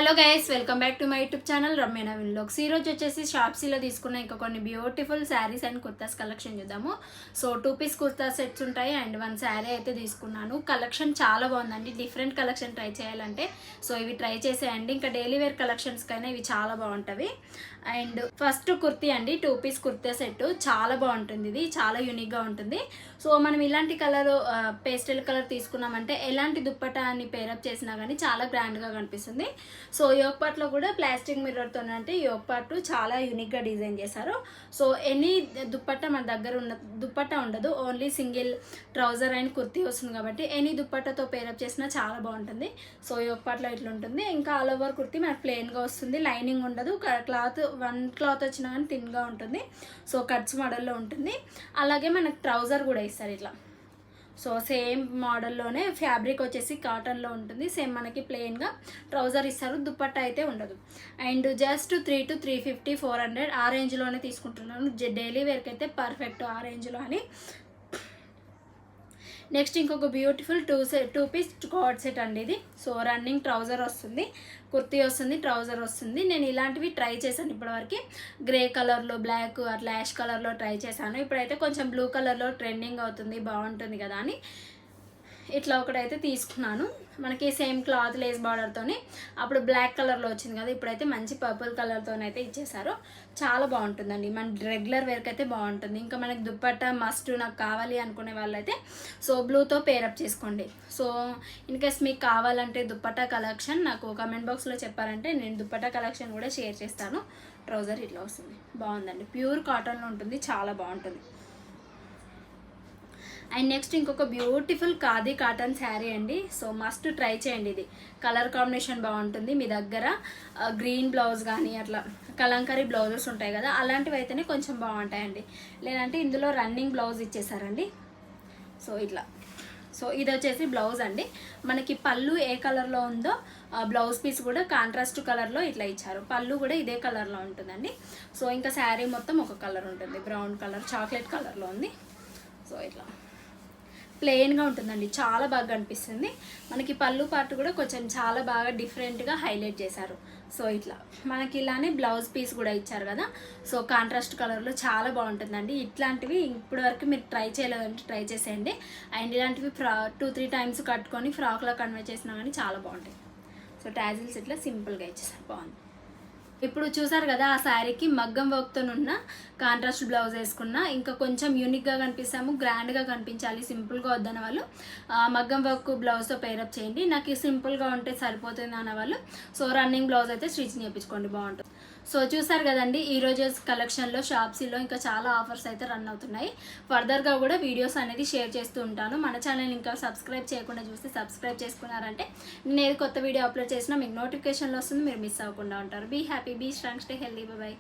Hello guys, welcome back to my YouTube channel Ramya Naveen vlogs. ఈ రోజు వచ్చేసి షాప్సీలో తీసుకున్న ఇంకా కొన్ని beautiful saris and kurtas collection చూద్దాము. సో 2 పీస్ కుర్తా సెట్స్ ఉంటాయి అండ్ 1 శారీ అయితే తీసుకున్నాను. కలెక్షన్ చాలా బాగుందండి. డిఫరెంట్ కలెక్షన్ ట్రై చేయాలంటే సో ఇవి ట్రై చేసేయండి. ఇంకా డైలీ వేర్ కలెక్షన్స్ కైనా ఇవి చాలా బాగుంటాయి. అండ్ ఫస్ట్ కుర్తీ అండి, 2 పీస్ కుర్తా సెట్ చాలా బాగుంటుంది. ఇది చాలా యూనిక్గా ఉంటుంది. సో మనం ఇలాంటి కలర్ పేస్టల్ కలర్ తీసుకున్నామంటే ఎలాంటి దుప్పటాన్ని పేరప్ చేసినా కానీ చాలా గ్రాండ్గా కనిపిస్తుంది. సో యోగ్ పార్ట్లో కూడా ప్లాస్టిక్ మిర్రర్తో అంటే యోగ్ పార్ట్ చాలా యూనిక్గా డిజైన్ చేశారు. సో ఎనీ దుప్పట్టా మన దగ్గర ఉన్న దుప్పట్టా ఉండదు, only single trouser and kurti వస్తుంది కాబట్టి ఎనీ దుప్పట్టాతో పేరప్ చేసినా చాలా బాగుంటుంది. సో యోగ్ పార్ట్లో ఇట్లా ఉంటుంది. ఇంకా ఆల్ ఓవర్ కుర్తీ మనకు ప్లెయిన్గా వస్తుంది, లైనింగ్ ఉండదు, క్లాత్ 1 క్లాత్ వచ్చినా కానీ థిన్గా ఉంటుంది. సో కట్స్ మోడల్లో ఉంటుంది. అలాగే మనకు ట్రౌజర్ కూడా ఇస్తారు ఇట్లా. సో సేమ్ మోడల్లోనే ఫ్యాబ్రిక్ వచ్చేసి కాటన్లో ఉంటుంది. సేమ్ మనకి ప్లెయిన్గా ట్రౌజర్ ఇస్తారు, దుప్పట్టా అయితే ఉండదు. అండ్ జస్ట్ 3 to 350 400 ఆ రేంజ్లోనే తీసుకుంటున్నాను. డైలీ వేర్కి అయితే పర్ఫెక్ట్ ఆ రేంజ్లో అని. నెక్స్ట్ ఇంకొక బ్యూటిఫుల్ 2 పీస్ కార్డ్ సెట్ అండి ఇది. సో రన్నింగ్ ట్రౌజర్ వస్తుంది, కుర్తీ వస్తుంది, ట్రౌజర్ వస్తుంది. నేను ఇలాంటివి ట్రై చేశాను ఇప్పటివరకు. గ్రే కలర్లో, బ్లాక్ అట్లా యాష్ కలర్లో ట్రై చేశాను. ఇప్పుడైతే కొంచెం బ్లూ కలర్లో ట్రెండింగ్ అవుతుంది, బాగుంటుంది కదా అని ఇట్లా ఒకటైతే తీసుకున్నాను. మనకి సేమ్ క్లాత్ లేస్ బార్డర్తోని అప్పుడు బ్లాక్ కలర్లో వచ్చింది కదా, ఇప్పుడైతే మంచి పర్పుల్ కలర్తోనైతే ఇచ్చేసారు. చాలా బాగుంటుందండి, మన రెగ్యులర్ వేర్కి అయితే బాగుంటుంది. ఇంకా మనకి దుప్పట్టా మస్ట్ నాకు కావాలి అనుకునే వాళ్ళైతే సో బ్లూతో పేరప్ చేసుకోండి. సో ఇన్కేస్ మీకు కావాలంటే దుప్పట్టా కలెక్షన్ నాకు కమెంట్ బాక్స్లో చెప్పారంటే నేను దుప్పట్టా కలెక్షన్ కూడా షేర్ చేస్తాను. ట్రౌజర్ ఇట్లా వస్తుంది, బాగుందండి. ప్యూర్ కాటన్లో ఉంటుంది, చాలా బాగుంటుంది. అండ్ నెక్స్ట్ ఇంకొక బ్యూటిఫుల్ ఖాదీ కాటన్ శారీ అండి. సో మస్ట్ ట్రై చేయండి. ఇది కలర్ కాంబినేషన్ బాగుంటుంది. మీ దగ్గర గ్రీన్ బ్లౌజ్ కానీ అట్లా కలంకారీ బ్లౌజెస్ ఉంటాయి కదా, అలాంటివి అయితేనే కొంచెం బాగుంటాయండి. లేదంటే ఇందులో రన్నింగ్ బ్లౌజ్ ఇచ్చేసారండి. సో ఇట్లా. సో ఇది వచ్చేసి బ్లౌజ్ అండి. మనకి పళ్ళు ఏ కలర్లో ఉందో బ్లౌజ్ పీస్ కూడా కాంట్రాస్ట్ కలర్లో ఇట్లా ఇచ్చారు. పళ్ళు కూడా ఇదే కలర్లో ఉంటుందండి. సో ఇంకా శారీ మొత్తం ఒక కలర్ ఉంటుంది, బ్రౌన్ కలర్, చాక్లెట్ కలర్లో ఉంది. సో ఇట్లా ప్లెయిన్గా ఉంటుందండి, చాలా బాగా అనిపిస్తుంది. మనకి పళ్ళు పార్ట్ కూడా కొంచెం చాలా బాగా డిఫరెంట్గా హైలైట్ చేశారు. సో ఇట్లా మనకి ఇలానే బ్లౌజ్ పీస్ కూడా ఇచ్చారు కదా. సో కాంట్రాస్ట్ కలర్లో చాలా బాగుంటుందండి. ఇట్లాంటివి ఇప్పటి వరకు మీరు ట్రై చేయలేదంటే ట్రై చేసేయండి. అండ్ ఇలాంటివి 2-3 టైమ్స్ కట్టుకొని ఫ్రాక్లో కన్వర్ట్ చేసినా కానీ చాలా బాగుంటాయి. సో టాజిల్స్ ఇట్లా సింపుల్గా ఇచ్చేసారు, బాగుంది. ఇప్పుడు చూసారు కదా, ఆ శారీకి మగ్గం వర్క్తో ఉన్న కాంట్రాస్ట్ బ్లౌజ్ వేసుకున్న. ఇంకా కొంచెం యూనిక్గా కనిపిస్తాము, గ్రాండ్గా కనిపించాలి, సింపుల్గా వద్దన్న వాళ్ళు మగ్గం వర్క్ బ్లౌజ్తో పేరప్ చేయండి. నాకు సింపుల్గా ఉంటే సరిపోతుంది అన్న వాళ్ళు సో రన్నింగ్ బ్లౌజ్ అయితే స్టిచ్చింగ్ చేయించుకోండి, బాగుంటుంది. సో చూసారు కదండి, ఈరోజు కలెక్షన్లో షాప్సీలో ఇంకా చాలా ఆఫర్స్ అయితే రన్ అవుతున్నాయి. ఫర్దర్గా కూడా వీడియోస్ అనేది షేర్ చేస్తూ ఉంటాను. మన ఛానల్ ఇంకా సబ్స్క్రైబ్ చేయకుండా చూస్తే సబ్స్క్రైబ్ చేసుకున్నారంటే నేను ఏది కొత్త వీడియో అప్లోడ్ చేసినా మీకు నోటిఫికేషన్లో వస్తుంది, మీరు మిస్ అవ్వకుండా ఉంటారు. Be happy, be strong, stay healthy, by.